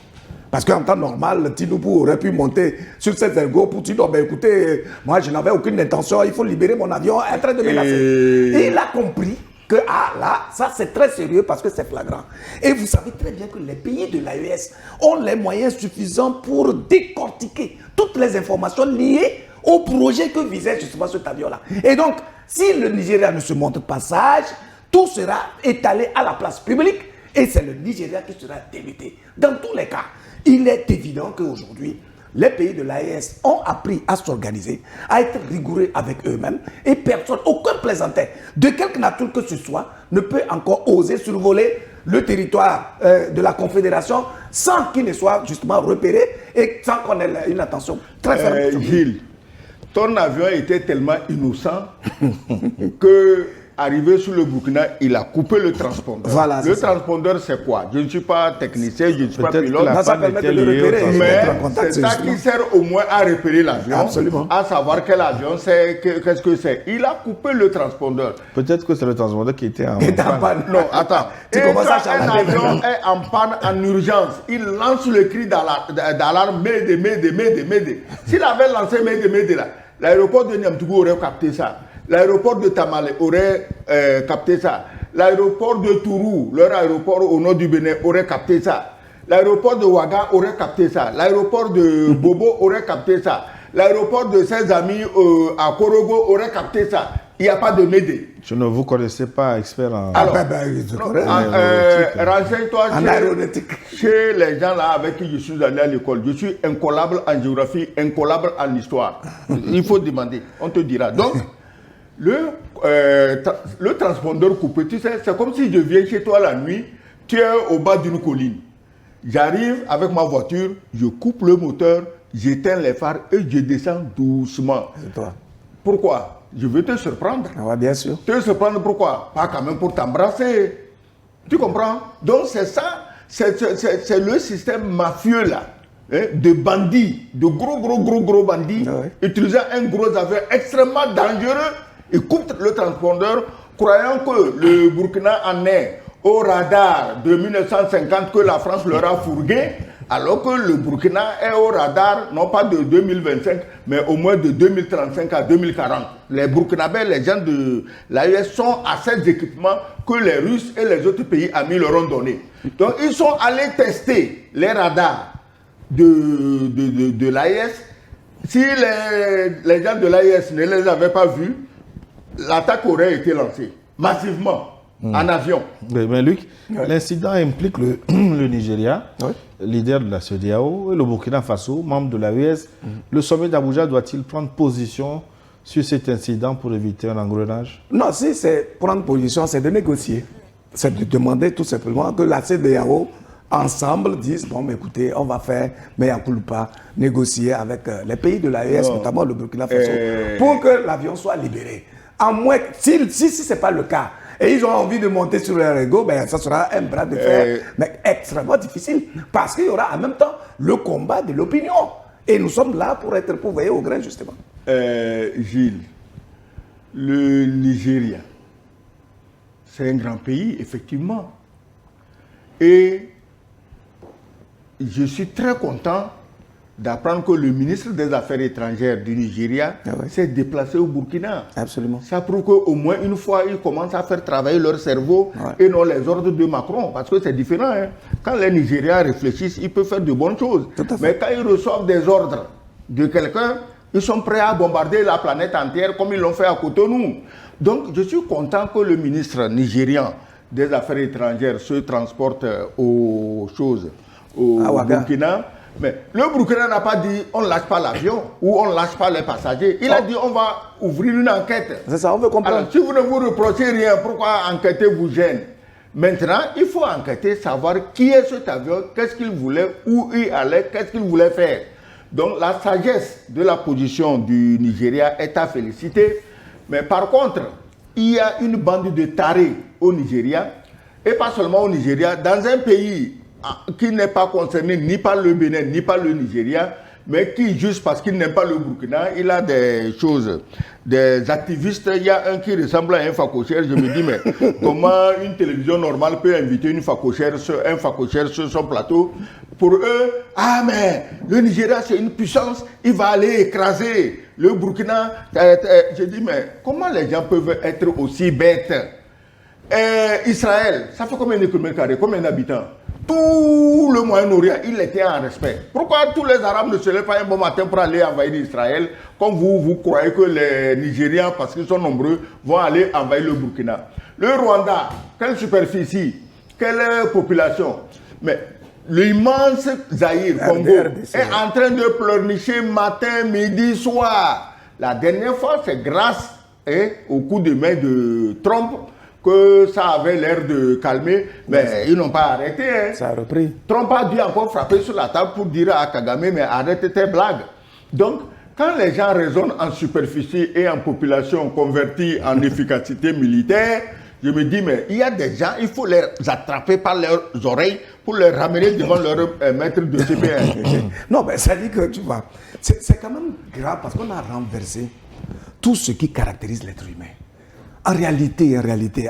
Parce qu'en temps normal, Tinubu aurait pu monter sur cet ergot pour dire, ben écoutez, moi je n'avais aucune intention, il faut libérer mon avion, en train de menacer. Et il a compris que là, ça c'est très sérieux parce que c'est flagrant. Et vous savez très bien que les pays de l'AES ont les moyens suffisants pour décortiquer toutes les informations liées au projet que visait justement cet avion-là. Et donc, si le Nigeria ne se montre pas sage, tout sera étalé à la place publique et c'est le Nigeria qui sera débité. Dans tous les cas, il est évident qu'aujourd'hui, les pays de l'AES ont appris à s'organiser, à être rigoureux avec eux-mêmes et personne, aucun plaisantin, de quelque nature que ce soit, ne peut encore oser survoler le territoire de la Confédération sans qu'il ne soit justement repéré et sans qu'on ait une attention très ferme. Gilles, ton avion était tellement innocent que arrivé sur le Burkina, il a coupé le transpondeur. Voilà, le transpondeur, c'est quoi? Je ne suis pas technicien, je ne suis pas pilote. Ça permet de le repérer. Mais c'est ça qui sert au moins à repérer l'avion, à savoir quel avion c'est, qu'est-ce que c'est. Il a coupé le transpondeur. Peut-être que c'est le transpondeur qui était en panne. Non, attends. Et quand un avion est en panne en urgence, il lance le cri d'alarme, Médé. S'il avait lancé Médé là, l'aéroport de Niamtougou aurait capté ça. L'aéroport de Tamale aurait capté ça. L'aéroport de Tourou, leur aéroport au nord du Bénin, aurait capté ça. L'aéroport de Ouaga aurait capté ça. L'aéroport de Bobo aurait capté ça. L'aéroport de ses amis à Korogo aurait capté ça. Il n'y a pas de Médé. Je ne vous connaissais pas expert en... Alors, renseigne-toi chez les gens là avec qui je suis allé à l'école. Je suis incollable en géographie, incollable en histoire. Il faut demander, on te dira. Donc, le transpondeur coupé, tu sais, c'est comme si je viens chez toi la nuit, tu es au bas d'une colline. J'arrive avec ma voiture, je coupe le moteur, j'éteins les phares et je descends doucement. C'est toi. Pourquoi? Je veux te surprendre. Ah ouais, bien sûr. Te surprendre pourquoi? Pas quand même pour t'embrasser. Tu comprends? Donc c'est ça, c'est le système mafieux là. De bandits, de gros bandits, utilisant un gros avion extrêmement dangereux. Ils coupent le transpondeur, croyant que le Burkina en est au radar de 1950 que la France leur a fourgué, alors que le Burkina est au radar, non pas de 2025, mais au moins de 2035 à 2040. Les Burkinabés, les gens de l'AES sont à ces équipements que les Russes et les autres pays amis leur ont donné. Donc ils sont allés tester les radars de l'AES. Si les gens de l'AES ne les avaient pas vus, l'attaque aurait été lancée massivement en avion. Mais Luc, l'incident implique le Nigeria, leader de la CEDEAO, et le Burkina Faso, membre de l'AES. Le sommet d'Abuja doit-il prendre position sur cet incident pour éviter un engrenage? Non, si c'est prendre position, c'est de négocier. C'est de demander tout simplement que la CEDEAO ensemble disent, bon, mais écoutez, on va faire mea culpa, négocier avec les pays de l'AES, notamment le Burkina Faso, pour que l'avion soit libéré. À moins, si ce n'est pas le cas, et ils ont envie de monter sur leur ego, ben, ça sera un bras de fer, mais extrêmement difficile, parce qu'il y aura en même temps le combat de l'opinion. Et nous sommes là pour veiller au grain, justement. Gilles, le Nigeria, c'est un grand pays, effectivement. Et je suis très content d'apprendre que le ministre des Affaires étrangères du Nigeria s'est déplacé au Burkina. Absolument. Ça prouve qu'au moins une fois, ils commencent à faire travailler leur cerveau et non les ordres de Macron. Parce que c'est différent. Hein. Quand les Nigériens réfléchissent, ils peuvent faire de bonnes choses. Mais quand ils reçoivent des ordres de quelqu'un, ils sont prêts à bombarder la planète entière comme ils l'ont fait à Cotonou. Donc, je suis content que le ministre nigérian des Affaires étrangères se transporte au Burkina. Mais le Burkina n'a pas dit on ne lâche pas l'avion ou on ne lâche pas les passagers. Il a dit on va ouvrir une enquête. C'est ça, on veut comprendre. Alors, si vous ne vous reprochez rien, pourquoi enquêter vous gêne? Maintenant, il faut enquêter, savoir qui est cet avion, qu'est-ce qu'il voulait, où il allait, qu'est-ce qu'il voulait faire. Donc la sagesse de la position du Nigeria est à féliciter. Mais par contre, il y a une bande de tarés au Nigeria, et pas seulement au Nigeria, dans un pays qui n'est pas concerné ni par le Bénin, ni par le Nigeria, mais qui, juste parce qu'il n'aime pas le Burkina, il a des choses, des activistes. Il y a un qui ressemble à un facochère. Je me dis, mais comment une télévision normale peut inviter un facochère sur son plateau? Pour eux, ah mais le Nigeria c'est une puissance, il va aller écraser le Burkina. Je dis, mais comment les gens peuvent être aussi bêtes? Israël, ça fait combien de kilomètres carrés, combien d'habitants? Tout le Moyen-Orient, il était en respect. Pourquoi tous les Arabes ne se lèvent pas un bon matin pour aller envahir Israël, comme vous croyez que les Nigérians, parce qu'ils sont nombreux, vont aller envahir le Burkina? Le Rwanda, quelle superficie, quelle population? Mais l'immense Zaïre, Congo, est en train de pleurnicher matin, midi, soir. La dernière fois, c'est grâce au coup de main de Trump que ça avait l'air de calmer, mais ils n'ont pas arrêté. Ça a repris. Trump a dû encore frapper sur la table pour dire à Kagame, mais arrête tes blagues. Donc, quand les gens raisonnent en superficie et en population convertie en efficacité militaire, je me dis, mais il y a des gens, il faut les attraper par leurs oreilles pour les ramener devant leur maître de CPR. Non, mais ça dit que, tu vois, c'est quand même grave parce qu'on a renversé tout ce qui caractérise l'être humain. En réalité,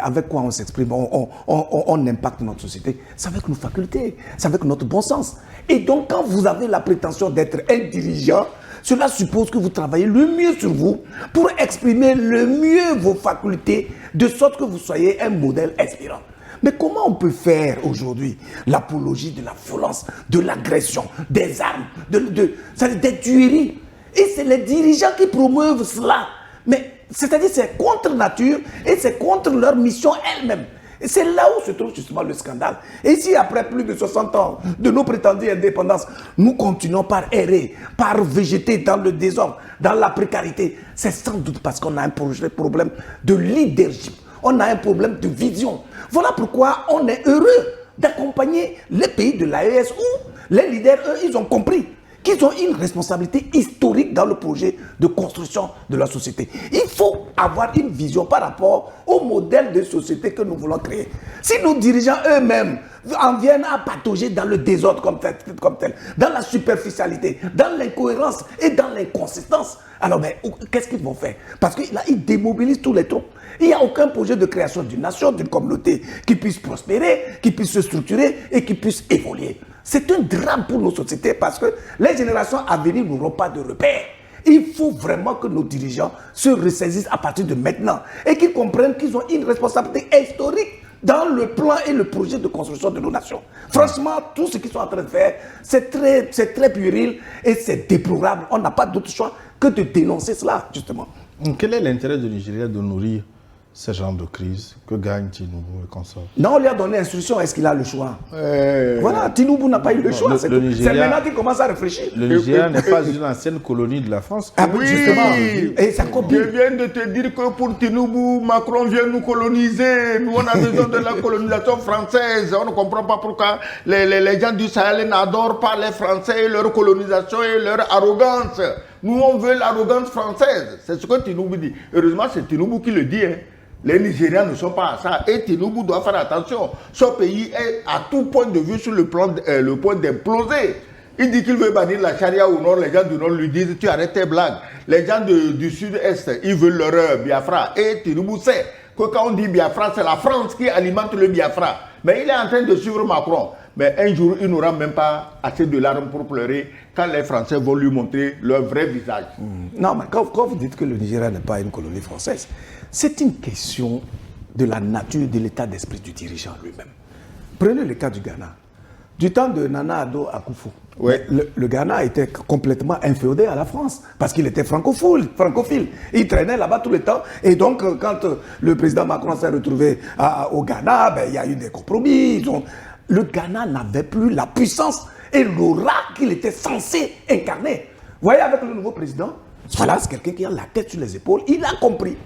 avec quoi on s'exprime, on impacte notre société, c'est avec nos facultés, c'est avec notre bon sens. Et donc, quand vous avez la prétention d'être un dirigeant, cela suppose que vous travaillez le mieux sur vous pour exprimer le mieux vos facultés, de sorte que vous soyez un modèle inspirant. Mais comment on peut faire aujourd'hui l'apologie de la violence, de l'agression, des armes, des tueries? Et c'est les dirigeants qui promeuvent cela. Mais c'est-à-dire c'est contre nature et c'est contre leur mission elle-même. Et c'est là où se trouve justement le scandale. Et si après plus de 60 ans de nos prétendues indépendances, nous continuons par errer, par végéter dans le désordre, dans la précarité, c'est sans doute parce qu'on a un problème de leadership. On a un problème de vision. Voilà pourquoi on est heureux d'accompagner les pays de l'AES où les leaders, eux, ils ont compris qu'ils ont une responsabilité historique dans le projet de construction de la société. Il faut avoir une vision par rapport au modèle de société que nous voulons créer. Si nos dirigeants eux-mêmes en viennent à patauger dans le désordre comme tel, dans la superficialité, dans l'incohérence et dans l'inconsistance, alors qu'est-ce qu'ils vont faire? Parce que là, ils démobilisent tous les troupes. Il n'y a aucun projet de création d'une nation, d'une communauté qui puisse prospérer, qui puisse se structurer et qui puisse évoluer. C'est un drame pour nos sociétés parce que les générations à venir n'auront pas de repères. Il faut vraiment que nos dirigeants se ressaisissent à partir de maintenant et qu'ils comprennent qu'ils ont une responsabilité historique dans le plan et le projet de construction de nos nations. Franchement, tout ce qu'ils sont en train de faire, c'est très puéril et c'est déplorable. On n'a pas d'autre choix que de dénoncer cela, justement. Quel est l'intérêt du Nigeria de nourrir ce genre de crise que gagne Tinubu et consort? Non, on lui a donné instruction, est-ce qu'il a le choix? Voilà, Tinubu n'a pas eu le choix. C'est maintenant qu'il commence à réfléchir. Le Nigeria n'est pas une ancienne colonie de la France. Ah oui, justement. Et ça copie. Je viens de te dire que pour Tinubu, Macron vient nous coloniser. Nous, on a besoin de la colonisation française. On ne comprend pas pourquoi les gens du Sahel n'adorent pas les Français et leur colonisation et leur arrogance. Nous, on veut l'arrogance française. C'est ce que Tinubu dit. Heureusement, c'est Tinubu qui le dit. Les Nigérians ne sont pas à ça. Et Tinubu doit faire attention. Ce pays est à tout point de vue sur le point d'imploser. Il dit qu'il veut bannir la charia au nord. Les gens du nord lui disent tu arrêtes tes blagues. Les gens du sud-est, ils veulent leur Biafra. Et Tinubu sait que quand on dit Biafra, c'est la France qui alimente le Biafra. Mais il est en train de suivre Macron. Mais un jour, il n'aura même pas assez de larmes pour pleurer quand les Français vont lui montrer leur vrai visage. Non, mais quand vous dites que le Nigeria n'est pas une colonie française, c'est une question de la nature, de l'état d'esprit du dirigeant lui-même. Prenez le cas du Ghana. Du temps de Nana Addo Akufo, le Ghana était complètement inféodé à la France parce qu'il était francophile. Il traînait là-bas tout le temps. Et donc, quand le président Macron s'est retrouvé au Ghana, il y a eu des compromis. Le Ghana n'avait plus la puissance et l'aura qu'il était censé incarner. Vous voyez, avec le nouveau président, voilà, c'est quelqu'un qui a la tête sur les épaules. Il a compris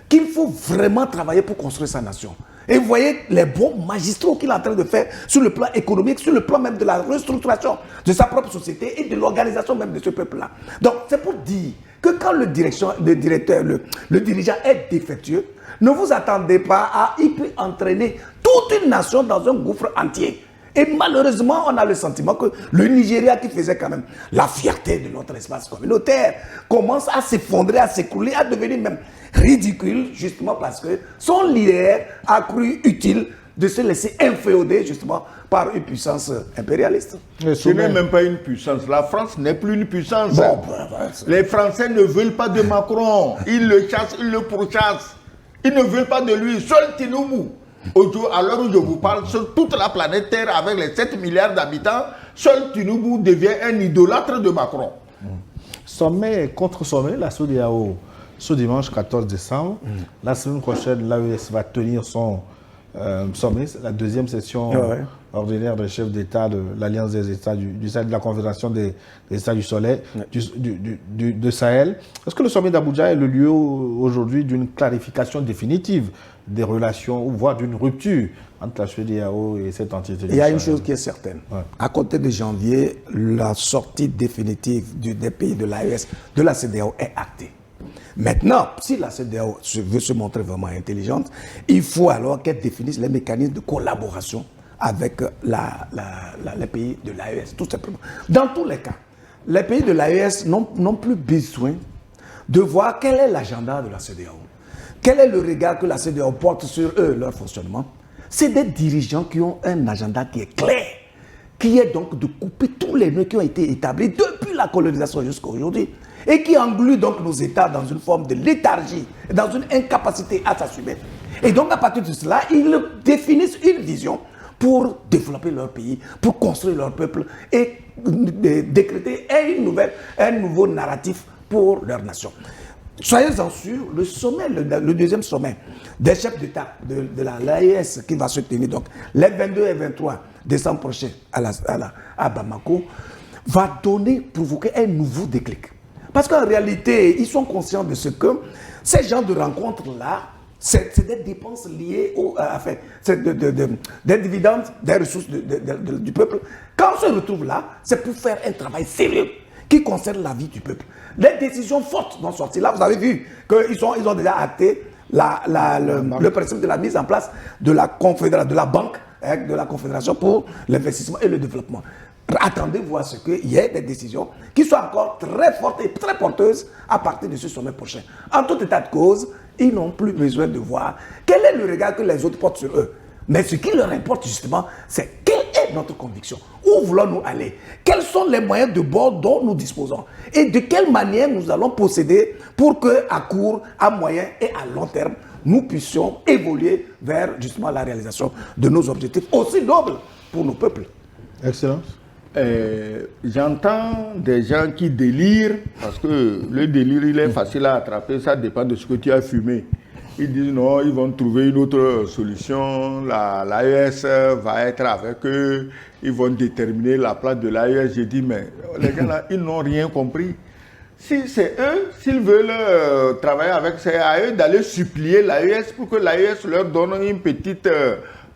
qu'il faut vraiment travailler pour construire sa nation. Et vous voyez les bons magistraux qu'il est en train de faire sur le plan économique, sur le plan même de la restructuration de sa propre société et de l'organisation même de ce peuple-là. Donc, c'est pour dire que quand le dirigeant est défectueux, ne vous attendez pas à... Il peut entraîner toute une nation dans un gouffre entier. Et malheureusement, on a le sentiment que le Nigeria, qui faisait quand même la fierté de notre espace communautaire, commence à s'effondrer, à s'écrouler, à devenir même ridicule, justement parce que son leader a cru utile de se laisser inféoder, justement, par une puissance impérialiste. Ce n'est même pas une puissance. La France n'est plus une puissance. Bon, les Français ne veulent pas de Macron. Ils le chassent, ils le pourchassent. Ils ne veulent pas de lui. Seul Tinubu. À l'heure où je vous parle, sur toute la planète Terre, avec les 7 milliards d'habitants, seul Tinubu devient un idolâtre de Macron. Sommet contre sommet, la CEDEAO, ce dimanche 14 décembre. La semaine prochaine, l'AES va tenir son sommet, la deuxième session ordinaire des chefs d'État de l'Alliance des États de la Confédération des États du Soleil, de Sahel. Est-ce que le sommet d'Abuja est le lieu aujourd'hui d'une clarification définitive des relations, ou voire d'une rupture entre la CEDEAO et cette entité? Il y a une chose qui est certaine. À compter de janvier, la sortie définitive des pays de l'AES, de la CEDEAO, est actée. Maintenant, si la CEDEAO veut se montrer vraiment intelligente, il faut alors qu'elle définisse les mécanismes de collaboration avec les pays de l'AES, tout simplement. Dans tous les cas, les pays de l'AES n'ont plus besoin de voir quel est l'agenda de la CEDEAO. Quel est le regard que la CEDEAO porte sur eux, leur fonctionnement? C'est des dirigeants qui ont un agenda qui est clair, qui est donc de couper tous les nœuds qui ont été établis depuis la colonisation jusqu'à aujourd'hui, et qui engluent donc nos États dans une forme de léthargie, dans une incapacité à s'assumer. Et donc, à partir de cela, ils définissent une vision pour développer leur pays, pour construire leur peuple et décréter un nouveau narratif pour leur nation. Soyez-en sûrs, le sommet, le deuxième sommet des chefs d'État de l'AES qui va se tenir donc les 22 et 23 décembre prochain à Bamako, va provoquer un nouveau déclic. Parce qu'en réalité, ils sont conscients de ce que ces genres de rencontres-là, c'est des dépenses liées des dividendes, des ressources du peuple. Quand on se retrouve là, c'est pour faire un travail sérieux qui concerne la vie du peuple. Les décisions fortes vont sortir. Là, vous avez vu qu'ils ont déjà acté le principe de la mise en place de la banque, de la Confédération pour l'investissement et le développement. Attendez-vous à ce qu'il y ait des décisions qui soient encore très fortes et très porteuses à partir de ce sommet prochain. En tout état de cause, ils n'ont plus besoin de voir quel est le regard que les autres portent sur eux. Mais ce qui leur importe justement, c'est quelle est notre conviction. Où voulons-nous aller? Quels sont les moyens de bord dont nous disposons? Et de quelle manière nous allons procéder pour qu'à court, à moyen et à long terme, nous puissions évoluer vers justement la réalisation de nos objectifs aussi nobles pour nos peuples. Excellence. J'entends des gens qui délirent, parce que le délire, il est facile à attraper, ça dépend de ce que tu as fumé. Ils disent non, ils vont trouver une autre solution, l'AES va être avec eux, ils vont déterminer la place de l'AES. J'ai dit, mais les gens là, ils n'ont rien compris. Si c'est eux, s'ils veulent travailler avec, c'est à eux d'aller supplier l'AES pour que l'AES leur donne une petite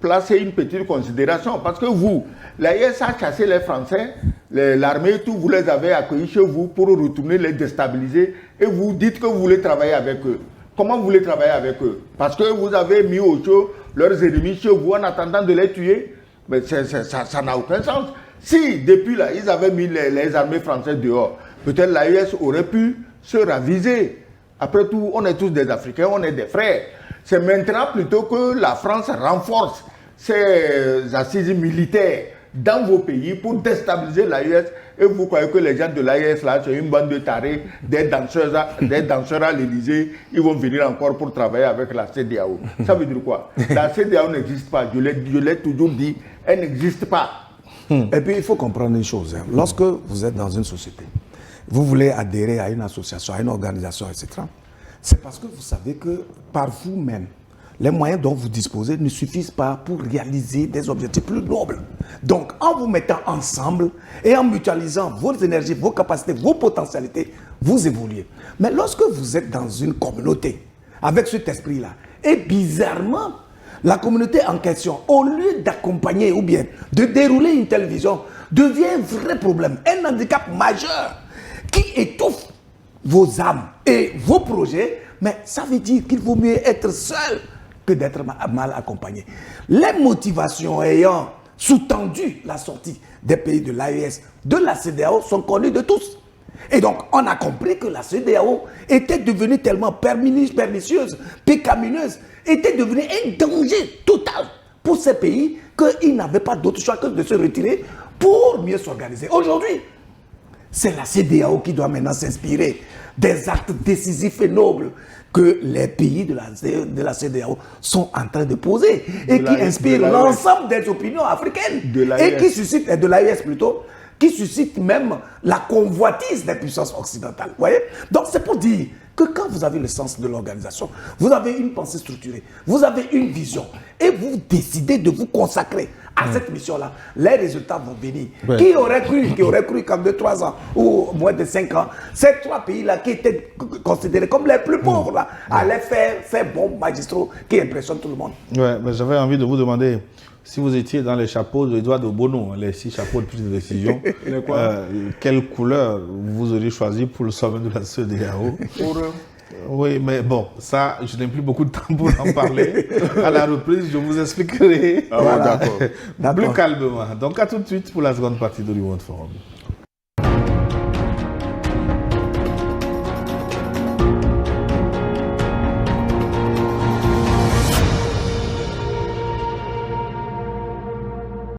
place et une petite considération. Parce que vous, l'AES a chassé les Français, l'armée, tout, vous les avez accueillis chez vous pour retourner les déstabiliser et vous dites que vous voulez travailler avec eux. Comment vous voulez travailler avec eux? Parce que vous avez mis au chaud leurs ennemis chez vous en attendant de les tuer. Mais ça n'a aucun sens. Si, depuis là, ils avaient mis les armées françaises dehors, peut-être l'AES aurait pu se raviser. Après tout, on est tous des Africains, on est des frères. C'est maintenant plutôt que la France renforce ses assises militaires dans vos pays pour déstabiliser l'AES. Et vous croyez que les gens de l'AES, là, c'est une bande de tarés, des danseurs à l'Élysée, ils vont venir encore pour travailler avec la CEDEAO. Ça veut dire quoi? La CEDEAO n'existe pas. Je l'ai toujours dit, elle n'existe pas. Et puis, il faut comprendre une chose. Lorsque vous êtes dans une société, vous voulez adhérer à une association, à une organisation, etc., c'est parce que vous savez que par vous-même, les moyens dont vous disposez ne suffisent pas pour réaliser des objectifs plus nobles. Donc, en vous mettant ensemble et en mutualisant vos énergies, vos capacités, vos potentialités, vous évoluez. Mais lorsque vous êtes dans une communauté, avec cet esprit-là, et bizarrement, la communauté en question, au lieu d'accompagner ou bien de dérouler une telle vision, devient un vrai problème, un handicap majeur qui étouffe vos âmes et vos projets, mais ça veut dire qu'il vaut mieux être seul que d'être mal accompagné. Les motivations ayant sous-tendu la sortie des pays de l'AES, de la CEDEAO, sont connus de tous. Et donc, on a compris que la CEDEAO était devenue tellement pernicieuse, pécamineuse, était devenue un danger total pour ces pays qu'ils n'avaient pas d'autre choix que de se retirer pour mieux s'organiser. Aujourd'hui, c'est la CEDEAO qui doit maintenant s'inspirer des actes décisifs et nobles que les pays de la CEDEAO sont en train de poser et qui inspirent l'ensemble des opinions africaines et qui suscitent, de l'AES plutôt, qui suscite même la convoitise des puissances occidentales. Vous voyez? Donc c'est pour dire que quand vous avez le sens de l'organisation, vous avez une pensée structurée, vous avez une vision et vous décidez de vous consacrer à cette mission-là, les résultats vont venir. Ouais. Qui aurait cru qu'en 2-3 ans ou moins de 5 ans, ces 3 pays-là qui étaient considérés comme les plus pauvres là, allaient faire bons magistraux qui impressionnent tout le monde. Ouais, mais j'avais envie de vous demander si vous étiez dans les chapeaux de Eduardo Bono, les 6 chapeaux de prise de décision, quelle couleur vous auriez choisi pour le sommet de la CEDEAO? Oui, mais bon, ça, je n'ai plus beaucoup de temps pour en parler. À la reprise, je vous expliquerai. Ah, voilà. D'accord. Plus calmement. Donc, à tout de suite pour la seconde partie de l'E-World Forum.